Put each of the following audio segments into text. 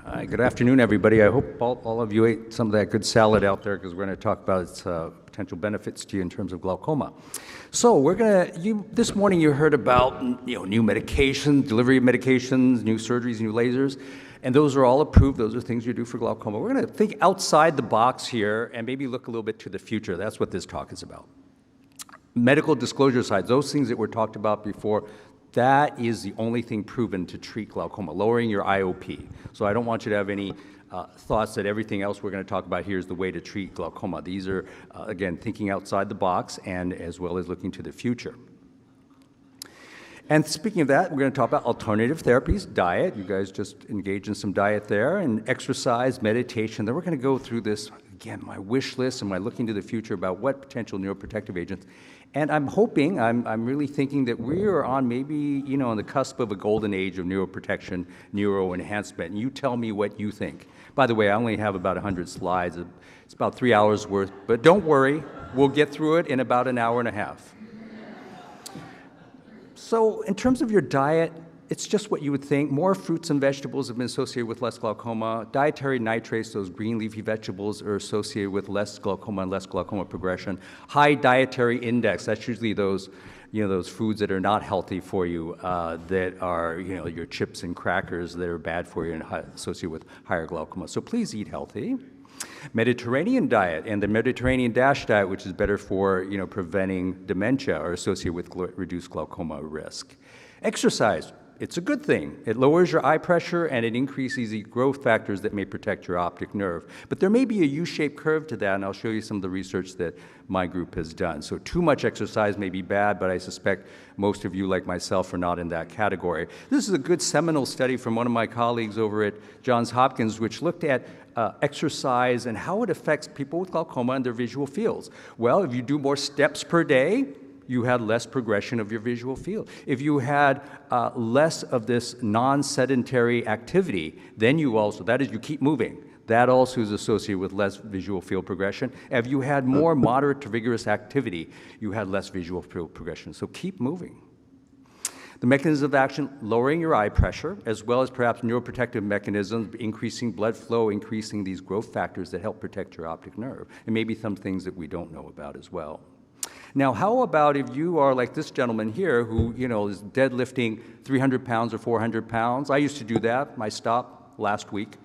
Hi, good afternoon, everybody. I hope all of you ate some of that good salad out there because we're going to talk about its potential benefits to you in terms of glaucoma. So this morning you heard about new medications, delivery of medications, new surgeries, new lasers, and those are all approved. Those are things you do for glaucoma. We're going to think outside the box here and maybe look a little bit to the future. That's what this talk is about. Medical disclosure sites, those things that were talked about before, that is the only thing proven to treat glaucoma, lowering your IOP. So I don't want you to have any thoughts that everything else we're going to talk about here is the way to treat glaucoma. These are, again, thinking outside the box and as well as looking to the future. And speaking of that, we're going to talk about alternative therapies, diet. You guys just engaged in some diet there, and exercise, meditation. Then we're going to go through this, again, my wish list and my looking to the future about what potential neuroprotective agents. And I'm hoping, I'm really thinking that we are on maybe, on the cusp of a golden age of neuroprotection, neuroenhancement. And you tell me what you think. By the way, I only have about 100 slides. It's about 3 hours worth. But don't worry, we'll get through it in about an hour and a half. So in terms of your diet, it's just what you would think. More fruits and vegetables have been associated with less glaucoma. Dietary nitrates, those green leafy vegetables, are associated with less glaucoma and less glaucoma progression. High dietary index, that's usually those, those foods that are not healthy for you, that are, your chips and crackers that are bad for you and associated with higher glaucoma. So please eat healthy. Mediterranean diet and the Mediterranean DASH diet, which is better for, preventing dementia, are associated with reduced glaucoma risk. Exercise. It's a good thing. It lowers your eye pressure and it increases the growth factors that may protect your optic nerve. But there may be a U-shaped curve to that, and I'll show you some of the research that my group has done. So too much exercise may be bad, but I suspect most of you, like myself, are not in that category. This is a good seminal study from one of my colleagues over at Johns Hopkins, which looked at exercise and how it affects people with glaucoma and their visual fields. Well, if you do more steps per day, you had less progression of your visual field. If you had less of this non-sedentary activity, then that is, you keep moving. That also is associated with less visual field progression. If you had more moderate to vigorous activity, you had less visual field progression. So keep moving. The mechanisms of action, lowering your eye pressure, as well as perhaps neuroprotective mechanisms, increasing blood flow, increasing these growth factors that help protect your optic nerve, and maybe some things that we don't know about as well. Now, how about if you are like this gentleman here who, is deadlifting 300 pounds or 400 pounds? I used to do that. I stopped last week.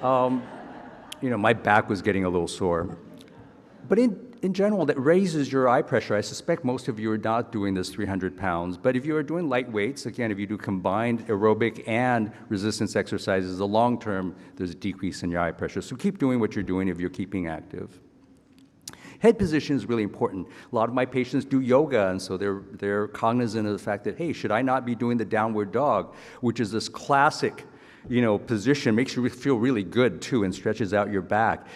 My back was getting a little sore. But in general, that raises your eye pressure. I suspect most of you are not doing this 300 pounds. But if you are doing light weights, again, if you do combined aerobic and resistance exercises, the long term, there's a decrease in your eye pressure. So keep doing what you're doing if you're keeping active. Head position is really important. A lot of my patients do yoga, and so they're cognizant of the fact that, hey, should I not be doing the downward dog, which is this classic, position, makes you feel really good too and stretches out your back.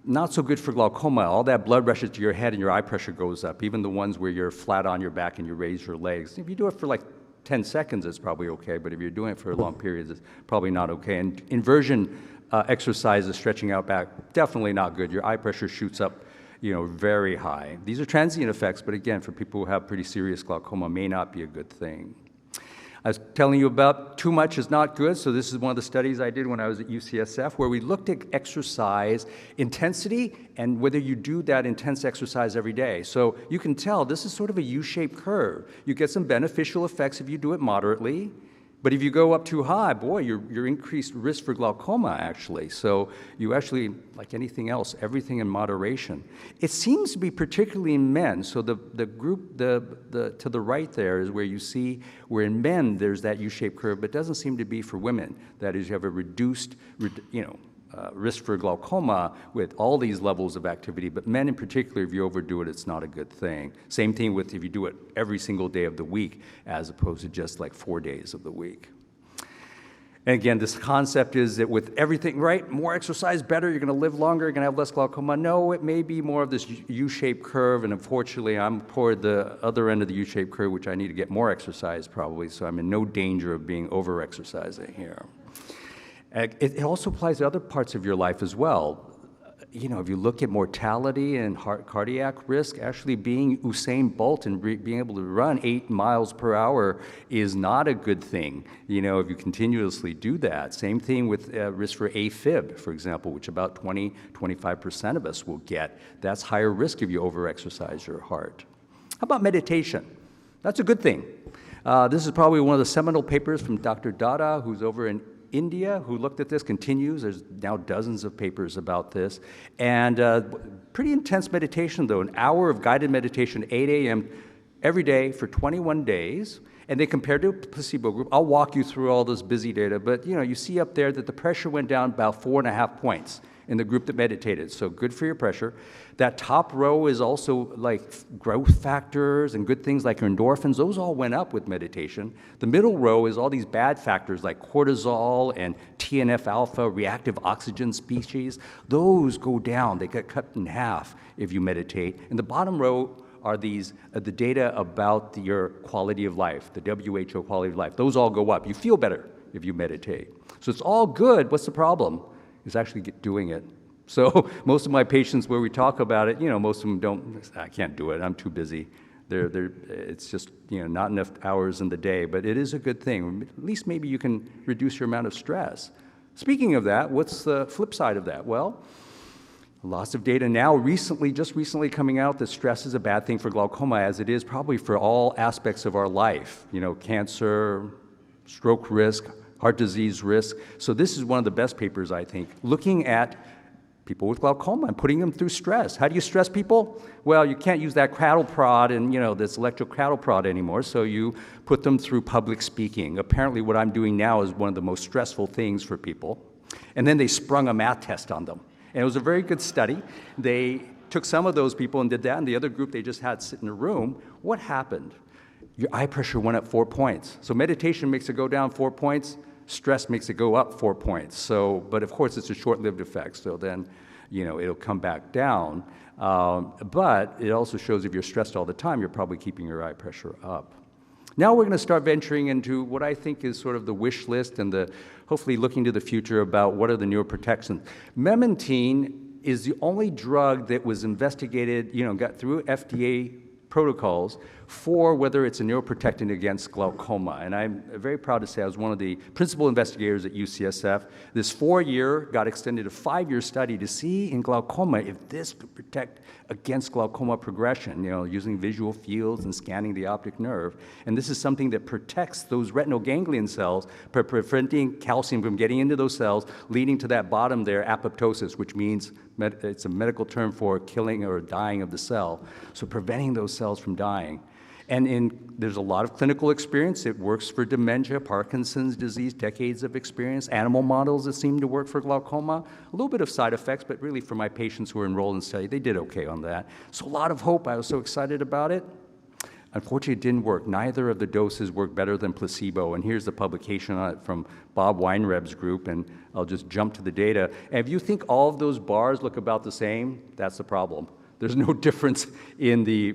Not so good for glaucoma. All that blood rushes to your head and your eye pressure goes up, even the ones where you're flat on your back and you raise your legs. If you do it for like 10 seconds, it's probably okay, but if you're doing it for long periods, it's probably not okay. And inversion exercises, stretching out back, definitely not good. Your eye pressure shoots up very high. These are transient effects, but again, for people who have pretty serious glaucoma, may not be a good thing. I was telling you about too much is not good, so this is one of the studies I did when I was at UCSF, where we looked at exercise intensity and whether you do that intense exercise every day. So you can tell this is sort of a U-shaped curve. You get some beneficial effects if you do it moderately, but if you go up too high, boy, you're increased risk for glaucoma, actually. So you actually, like anything else, everything in moderation. It seems to be particularly in men. So the group to the right there is where you see where in men there's that U-shaped curve, but it doesn't seem to be for women. That is, you have a reduced, risk for glaucoma with all these levels of activity, but men in particular, if you overdo it, it's not a good thing. Same thing with if you do it every single day of the week, as opposed to just like 4 days of the week. And again, this concept is that with everything, right, more exercise, better, you're going to live longer, you're going to have less glaucoma. No, it may be more of this U-shaped curve, and unfortunately, I'm toward the other end of the U-shaped curve, which I need to get more exercise probably, so I'm in no danger of being over-exercising here. It also applies to other parts of your life as well. if you look at mortality and cardiac risk, actually being Usain Bolt and being able to run 8 miles per hour is not a good thing, if you continuously do that. Same thing with risk for AFib, for example, which about 25% of us will get. That's higher risk if you overexercise your heart. How about meditation? That's a good thing. This is probably one of the seminal papers from Dr. Dada, who's over in India, who looked at this, continues. There's now dozens of papers about this. And pretty intense meditation, though, an hour of guided meditation, 8 a.m. every day for 21 days. And they compared to a placebo group. I'll walk you through all this busy data, but you see up there that the pressure went down about 4.5 points in the group that meditated. So good for your pressure. That top row is also like growth factors and good things like endorphins. Those all went up with meditation. The middle row is all these bad factors like cortisol and TNF-alpha, reactive oxygen species. Those go down. They get cut in half if you meditate. And the bottom row are these the data about your quality of life, the WHO quality of life. Those all go up. You feel better if you meditate. So it's all good. What's the problem? Is actually doing it. So most of my patients where we talk about it, most of them don't, I can't do it, I'm too busy. It's just, not enough hours in the day, but it is a good thing. At least maybe you can reduce your amount of stress. Speaking of that, what's the flip side of that? Well, lots of data now just recently coming out that stress is a bad thing for glaucoma, as it is probably for all aspects of our life. Cancer, stroke risk, heart disease risk. So this is one of the best papers, I think, looking at people with glaucoma and putting them through stress. How do you stress people? Well, you can't use that cattle prod and, this electric cattle prod anymore, so you put them through public speaking. Apparently what I'm doing now is one of the most stressful things for people. And then they sprung a math test on them. And it was a very good study. They took some of those people and did that, and the other group they just had sit in a room. What happened? Your eye pressure went up 4 points. So meditation makes it go down 4 points. Stress makes it go up 4 points. But of course, it's a short-lived effect. So then, it'll come back down. But it also shows if you're stressed all the time, you're probably keeping your eye pressure up. Now we're going to start venturing into what I think is sort of the wish list and hopefully looking to the future about what are the neuroprotections. Memantine is the only drug that was investigated, got through FDA protocols for whether it's a neuroprotectant against glaucoma. And I'm very proud to say I was one of the principal investigators at UCSF. This 4-year got extended to 5-year study to see in glaucoma if this could protect against glaucoma progression, using visual fields and scanning the optic nerve. And this is something that protects those retinal ganglion cells, preventing calcium from getting into those cells, leading to that bottom there, apoptosis, which means it's a medical term for killing or dying of the cell. So preventing those cells from dying. And there's a lot of clinical experience. It works for dementia, Parkinson's disease, decades of experience, animal models that seem to work for glaucoma. A little bit of side effects, but really for my patients who are enrolled in the study, they did okay on that. So a lot of hope. I was so excited about it. Unfortunately, it didn't work. Neither of the doses worked better than placebo. And here's the publication on it from Bob Weinreb's group, and I'll just jump to the data. And if you think all of those bars look about the same, that's the problem. There's no difference in the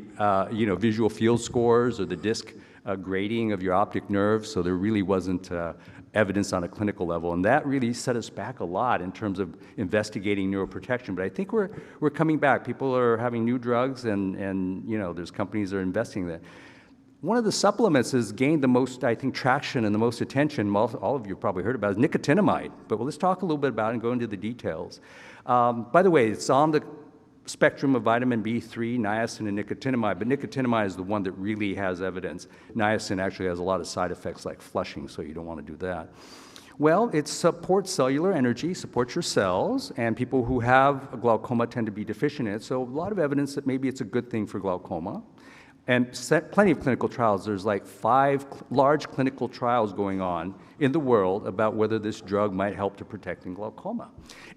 visual field scores or the disc grading of your optic nerve, so there really wasn't evidence on a clinical level. And that really set us back a lot in terms of investigating neuroprotection. But I think we're coming back. People are having new drugs, and there's companies that are investing in that. One of the supplements has gained the most, I think, traction and the most attention, all of you probably heard about, is nicotinamide. But let's talk a little bit about it and go into the details. By the way, it's on the spectrum of vitamin B3, niacin, and nicotinamide, but nicotinamide is the one that really has evidence. Niacin actually has a lot of side effects like flushing, so you don't want to do that. Well, it supports cellular energy, supports your cells, and people who have glaucoma tend to be deficient in it, so a lot of evidence that maybe it's a good thing for glaucoma. And plenty of clinical trials. There's like 5 large clinical trials going on in the world about whether this drug might help to protect in glaucoma.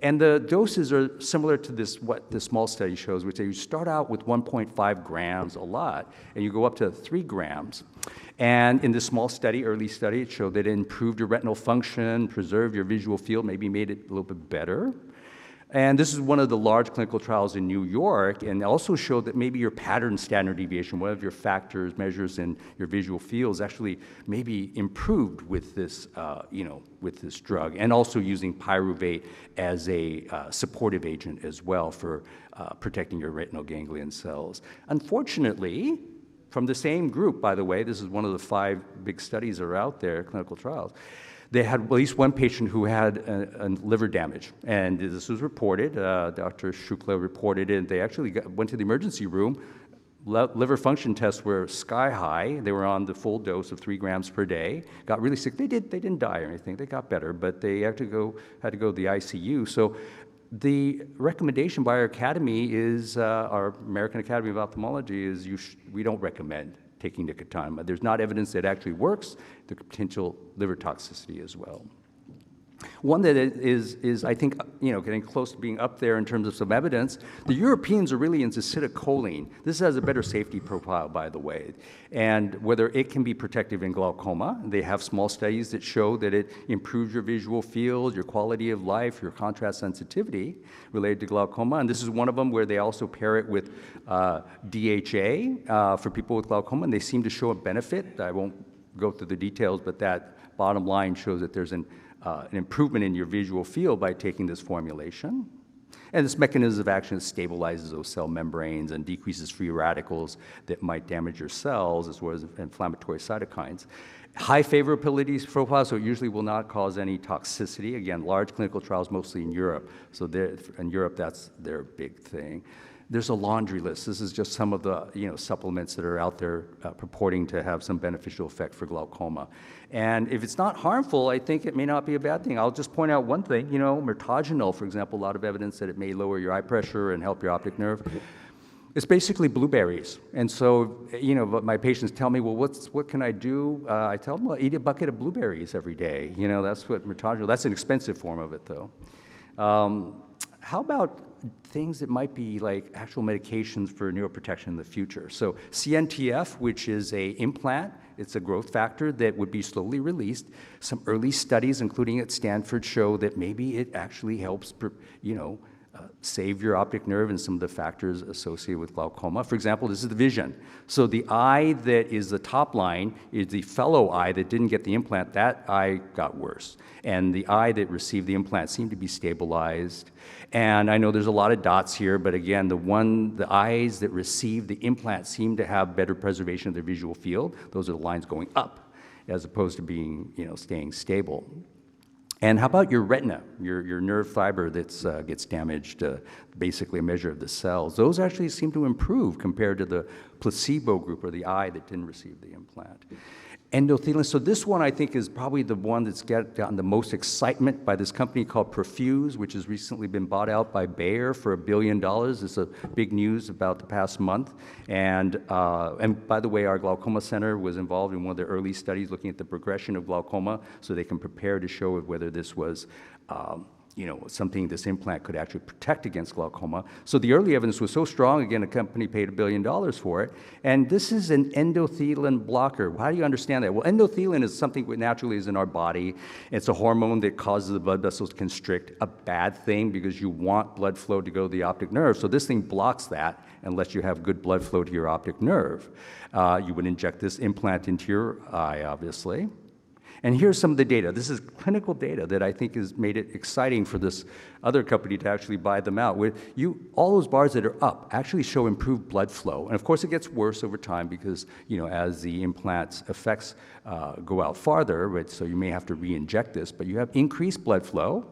And the doses are similar to what this small study shows, which you start out with 1.5 grams, a lot, and you go up to 3 grams. And in this small study, early study, it showed that it improved your retinal function, preserved your visual field, maybe made it a little bit better. And this is one of the large clinical trials in New York, and also showed that maybe your pattern standard deviation, one of your factors, measures in your visual fields, actually maybe improved with this, with this drug, and also using pyruvate as a supportive agent as well for protecting your retinal ganglion cells. Unfortunately, from the same group, by the way, this is one of the 5 big studies that are out there, clinical trials, they had at least one patient who had a liver damage, and this was reported. Dr. Shukla reported it. They actually went to the emergency room. Liver function tests were sky high. They were on the full dose of 3 grams per day. Got really sick. They didn't die or anything. They got better, but they had to go to the ICU. So the recommendation by our academy is, our American Academy of Ophthalmology is, we don't recommend taking Nicotinamide. There's not evidence that it actually works. There's potential liver toxicity as well. One that is I think, getting close to being up there in terms of some evidence. The Europeans are really into Citicoline. This has a better safety profile, by the way, and whether it can be protective in glaucoma. They have small studies that show that it improves your visual field, your quality of life, your contrast sensitivity related to glaucoma. And this is one of them where they also pair it with DHA for people with glaucoma, and they seem to show a benefit. I won't go through the details, but that bottom line shows that there's an improvement in your visual field by taking this formulation. And this mechanism of action stabilizes those cell membranes and decreases free radicals that might damage your cells, as well as inflammatory cytokines. High favorability profile, so it usually will not cause any toxicity. Again, large clinical trials mostly in Europe. So in Europe, that's their big thing. There's a laundry list. This is just some of the supplements that are out there purporting to have some beneficial effect for glaucoma. And if it's not harmful, I think it may not be a bad thing. I'll just point out one thing. Mirtogenol, for example, a lot of evidence that it may lower your eye pressure and help your optic nerve. It's basically blueberries. And so, my patients tell me, well, what can I do? I tell them, well, eat a bucket of blueberries every day. That's what mirtogenol, that's an expensive form of it, though. How about things that might be like actual medications for neuroprotection in the future? So CNTF, which is an implant, it's a growth factor that would be slowly released. Some early studies, including at Stanford, show that maybe it actually helps, save your optic nerve and some of the factors associated with glaucoma. For example, this is the vision. So the eye that is the top line is the fellow eye that didn't get the implant. That eye got worse. And the eye that received the implant seemed to be stabilized. And I know there's a lot of dots here, but again, the eyes that received the implant seem to have better preservation of their visual field. Those are the lines going up, as opposed to being, staying stable. And how about your retina, your nerve fiber that gets damaged, basically a measure of the cells? Those actually seem to improve compared to the placebo group, or the eye that didn't receive the implant. Endothelin, so this one I think is probably the one that's gotten the most excitement by this company called Perfuse, which has recently been bought out by Bayer for $1 billion. It's a big news about the past month. And by the way, our glaucoma center was involved in one of the early studies looking at the progression of glaucoma, so they can prepare to show whether this was something this implant could actually protect against glaucoma. So the early evidence was so strong, again, a company paid $1 billion for it. And this is an endothelin blocker. How do you understand that? Well, endothelin is something that naturally is in our body. It's a hormone that causes the blood vessels to constrict, a bad thing because you want blood flow to go to the optic nerve. So this thing blocks that and lets you have good blood flow to your optic nerve. You would inject this implant into your eye, obviously. And here's some of the data. This is clinical data that I think has made it exciting for this other company to actually buy them out. All those bars that are up actually show improved blood flow. And of course, it gets worse over time because, as the implant's effects go out farther, right, so you may have to re-inject this, but you have increased blood flow.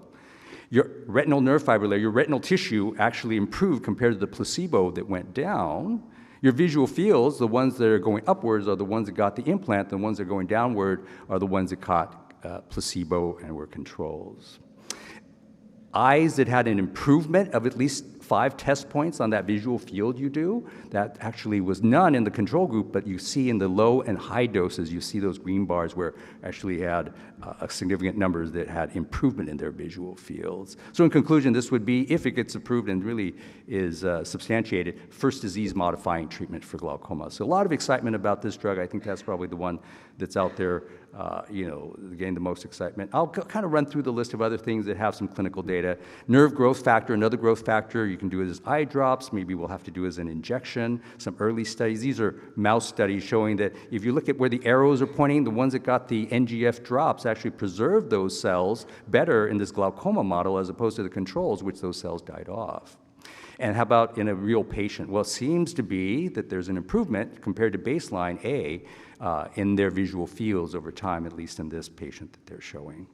Your retinal nerve fiber layer, your retinal tissue actually improved compared to the placebo that went down. Your visual fields, the ones that are going upwards are the ones that got the implant. The ones that are going downward are the ones that caught placebo and were controls. Eyes that had an improvement of at least 5 test points on that visual field you do, that actually was none in the control group, but you see in the low and high doses, you see those green bars where actually had significant numbers that had improvement in their visual fields. So in conclusion, this would be, if it gets approved and really is substantiated, first disease-modifying treatment for glaucoma. So a lot of excitement about this drug. I think that's probably the one that's out there gain the most excitement. I'll kind of run through the list of other things that have some clinical data. Nerve growth factor, another growth factor, you can do it as eye drops, maybe we'll have to do it as an injection. Some early studies, these are mouse studies showing that if you look at where the arrows are pointing, the ones that got the NGF drops actually preserved those cells better in this glaucoma model as opposed to the controls, which those cells died off. And how about in a real patient? Well, it seems to be that there's an improvement compared to baseline A in their visual fields over time, at least in this patient that they're showing.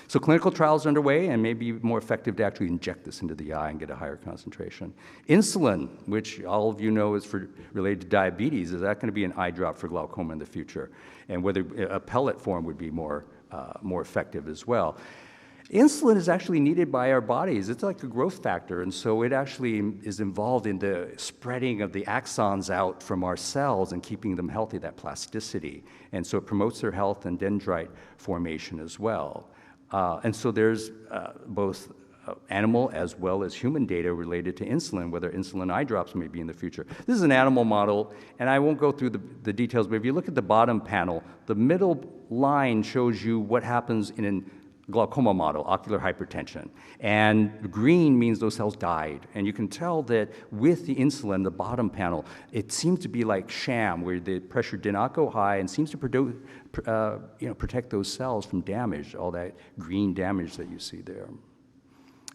So clinical trials are underway and may be more effective to actually inject this into the eye and get a higher concentration. Insulin, which all of you know is related to diabetes, is that going to be an eye drop for glaucoma in the future? And whether a pellet form would be more effective as well. Insulin is actually needed by our bodies. It's like a growth factor, and so it actually is involved in the spreading of the axons out from our cells and keeping them healthy, that plasticity. And so it promotes their health and dendrite formation as well. And so there's both animal as well as human data related to insulin, whether insulin eye drops may be in the future. This is an animal model, and I won't go through the details, but if you look at the bottom panel, the middle line shows you what happens in an glaucoma model, ocular hypertension. And green means those cells died. And you can tell that with the insulin, the bottom panel, it seems to be like Shan, where the pressure did not go high and seems to protect those cells from damage, all that green damage that you see there.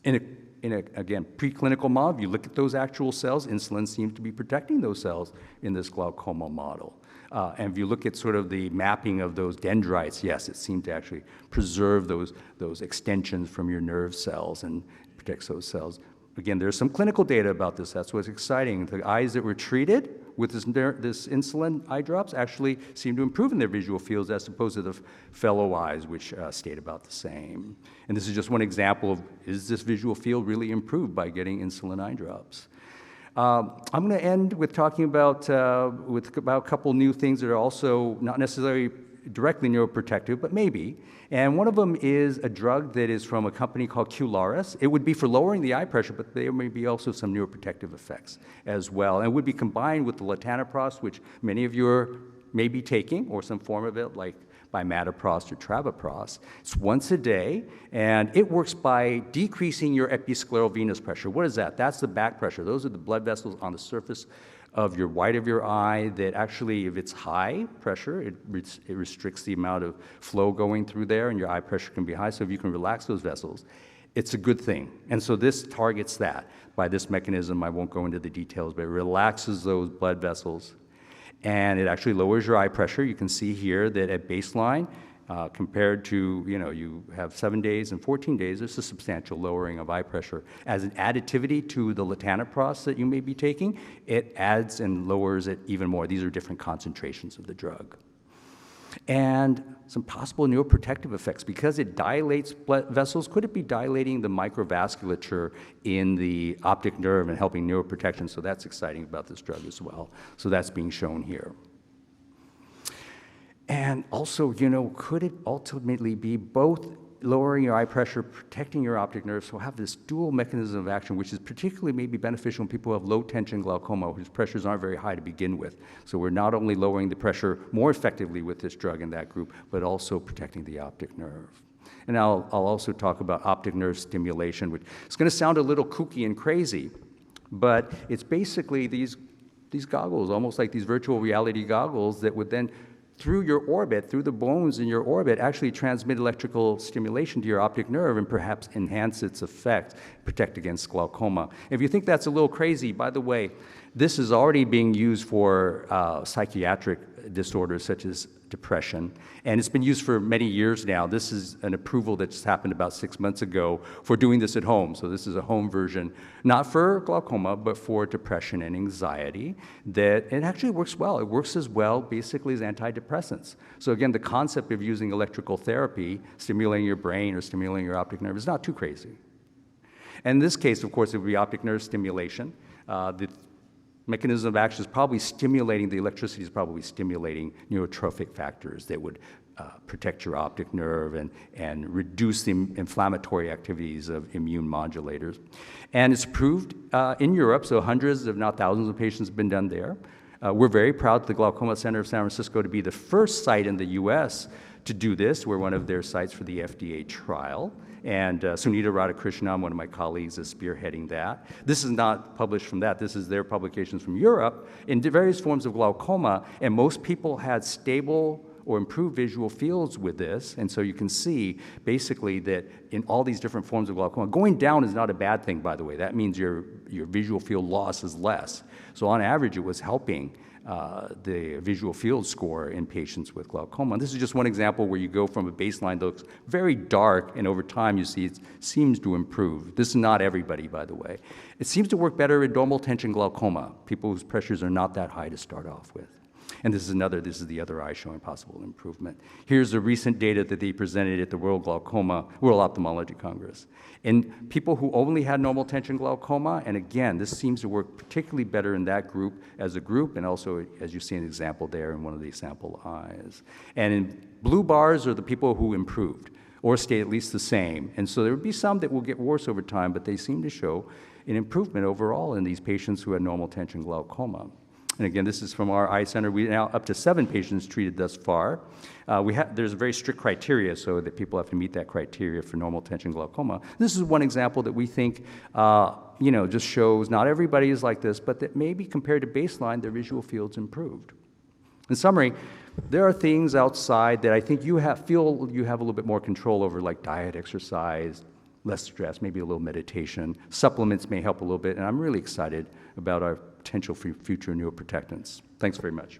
Again, preclinical model, if you look at those actual cells, insulin seems to be protecting those cells in this glaucoma model. And if you look at sort of the mapping of those dendrites, yes, it seemed to actually preserve those extensions from your nerve cells and protects those cells. Again, there's some clinical data about this. That's what's exciting. The eyes that were treated with this insulin eye drops actually seem to improve in their visual fields as opposed to the fellow eyes, which stayed about the same. And this is just one example of, is this visual field really improved by getting insulin eye drops? I'm going to end with talking about a couple new things that are also not necessarily directly neuroprotective, but maybe. And one of them is a drug that is from a company called Qlaris. It would be for lowering the eye pressure, but there may be also some neuroprotective effects as well. And it would be combined with the latanoprost, which many of you may be taking, or some form of it, like bimatoprost or travoprost. It's once a day, and it works by decreasing your episcleral venous pressure. What is that? That's the back pressure. Those are the blood vessels on the surface of your white of your eye that actually, if it's high pressure, it restricts the amount of flow going through there, and your eye pressure can be high. So if you can relax those vessels, it's a good thing. And so this targets that by this mechanism. I won't go into the details, but it relaxes those blood vessels. And it actually lowers your eye pressure. You can see here that at baseline, compared to, you have 7 days and 14 days, there's a substantial lowering of eye pressure. As an additivity to the latanoprost that you may be taking, it adds and lowers it even more. These are different concentrations of the drug. And some possible neuroprotective effects. Because it dilates blood vessels, could it be dilating the microvasculature in the optic nerve and helping neuroprotection? So that's exciting about this drug as well. So that's being shown here. And also, could it ultimately be both lowering your eye pressure, protecting your optic nerve, so have this dual mechanism of action, which is particularly maybe beneficial in people who have low tension glaucoma, whose pressures aren't very high to begin with. So we're not only lowering the pressure more effectively with this drug in that group, but also protecting the optic nerve. And I'll also talk about optic nerve stimulation, which is going to sound a little kooky and crazy, but it's basically these goggles, almost like these virtual reality goggles that would then, through your orbit, through the bones in your orbit, actually transmit electrical stimulation to your optic nerve and perhaps enhance its effect, protect against glaucoma. If you think that's a little crazy, by the way, this is already being used for psychiatric disorders such as depression, and it's been used for many years now. This is an approval that just happened about 6 months ago for doing this at home. So this is a home version, not for glaucoma, but for depression and anxiety, that it actually works well. It works as well basically as antidepressants. So again, the concept of using electrical therapy, stimulating your brain or stimulating your optic nerve is not too crazy. And in this case, of course, it would be optic nerve stimulation. The mechanism of action is probably stimulating, the electricity is probably stimulating neurotrophic factors that would protect your optic nerve and reduce the inflammatory activities of immune modulators. And it's approved in Europe, so hundreds, if not thousands of patients have been done there. We're very proud at the Glaucoma Center of San Francisco to be the first site in the US to do this. We're one of their sites for the FDA trial. And Sunita Radhakrishnan, one of my colleagues, is spearheading that. This is not published from that. This is their publications from Europe in various forms of glaucoma. And most people had stable or improved visual fields with this. And so you can see basically that in all these different forms of glaucoma, going down is not a bad thing, by the way. That means your visual field loss is less. So on average, it was helping the visual field score in patients with glaucoma. And this is just one example where you go from a baseline that looks very dark, and over time you see it seems to improve. This is not everybody, by the way. It seems to work better in normal tension glaucoma, people whose pressures are not that high to start off with. And this is the other eye showing possible improvement. Here's the recent data that they presented at the World Ophthalmology Congress. In people who only had normal tension glaucoma, and again, this seems to work particularly better in that group as a group, and also, as you see an example there in one of the sample eyes. And in blue bars are the people who improved, or stay at least the same. And so there would be some that will get worse over time, but they seem to show an improvement overall in these patients who had normal tension glaucoma. And again, this is from our eye center. We now up to 7 patients treated thus far. There's very strict criteria so that people have to meet that criteria for normal tension glaucoma. This is one example that we think just shows not everybody is like this, but that maybe compared to baseline, their visual fields improved. In summary, there are things outside that I think feel you have a little bit more control over, like diet, exercise, less stress, maybe a little meditation. Supplements may help a little bit, and I'm really excited about our potential for future neuroprotectants. Thanks very much.